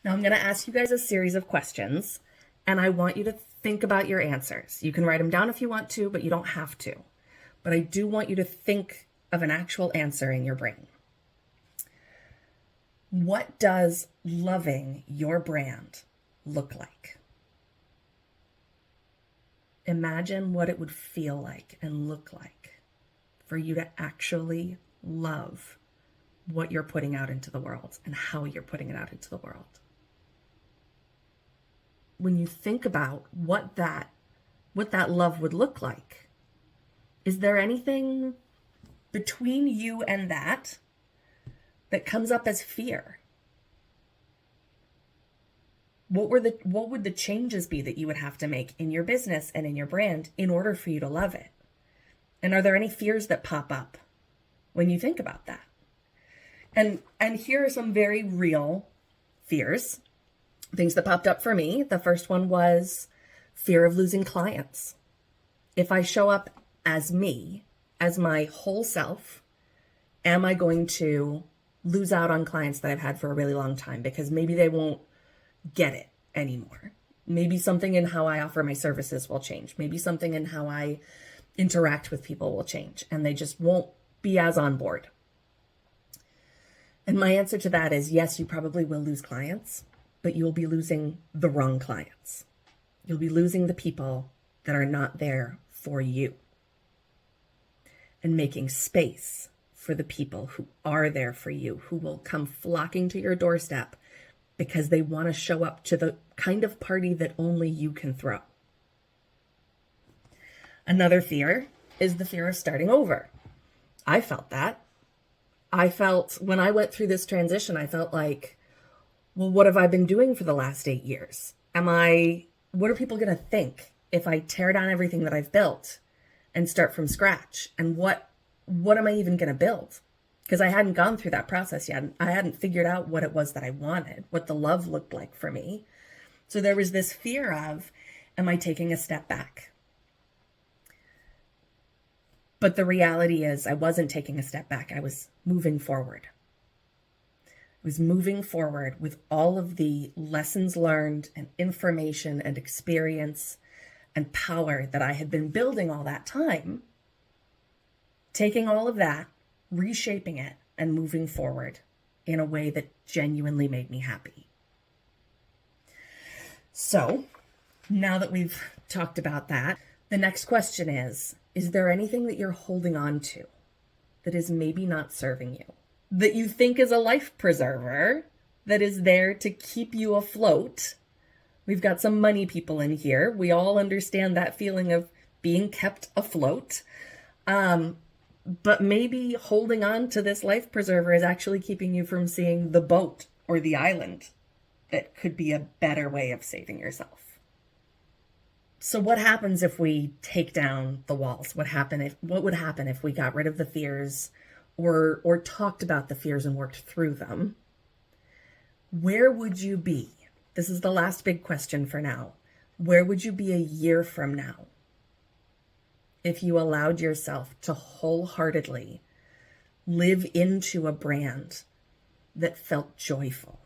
Now I'm going to ask you guys a series of questions, and I want you to think about your answers. You can write them down if you want to, but you don't have to. But I do want you to think of an actual answer in your brain. What does loving your brand look like? Imagine what it would feel like and look like for you to actually love what you're putting out into the world and how you're putting it out into the world. When you think about what that love would look like, is there anything between you and that comes up as fear? What would the changes be that you would have to make in your business and in your brand in order for you to love it? And are there any fears that pop up when you think about that? And here are some very real fears, things that popped up for me. The first one was fear of losing clients. If I show up as me, as my whole self, am I going to lose out on clients that I've had for a really long time because maybe they won't get it anymore? Maybe something in how I offer my services will change. Maybe something in how I interact with people will change, and they just won't be as on board. And my answer to that is yes, you probably will lose clients, but you will be losing the wrong clients. You'll be losing the people that are not there for you, and making space for the people who are there for you, who will come flocking to your doorstep because they want to show up to the kind of party that only you can throw. Another fear is the fear of starting over. I felt that. When I went through this transition, I felt like, well, what have I been doing for the last 8 years? What are people going to think if I tear down everything that I've built and start from scratch? And what am I even going to build? Because I hadn't gone through that process yet. I hadn't figured out what it was that I wanted, what the love looked like for me. So there was this fear of, am I taking a step back? But the reality is I wasn't taking a step back. I was moving forward. I was moving forward with all of the lessons learned and information and experience and power that I had been building all that time, taking all of that, reshaping it, and moving forward in a way that genuinely made me happy. So now that we've talked about that, the next question is there anything that you're holding on to that is maybe not serving you, that you think is a life preserver, that is there to keep you afloat? We've got some money people in here. We all understand that feeling of being kept afloat. But maybe holding on to this life preserver is actually keeping you from seeing the boat or the island that could be a better way of saving yourself. So what happens if we take down the walls? What would happen if we got rid of the fears or talked about the fears and worked through them? Where would you be? This is the last big question for now. Where would you be a year from now if you allowed yourself to wholeheartedly live into a brand that felt joyful,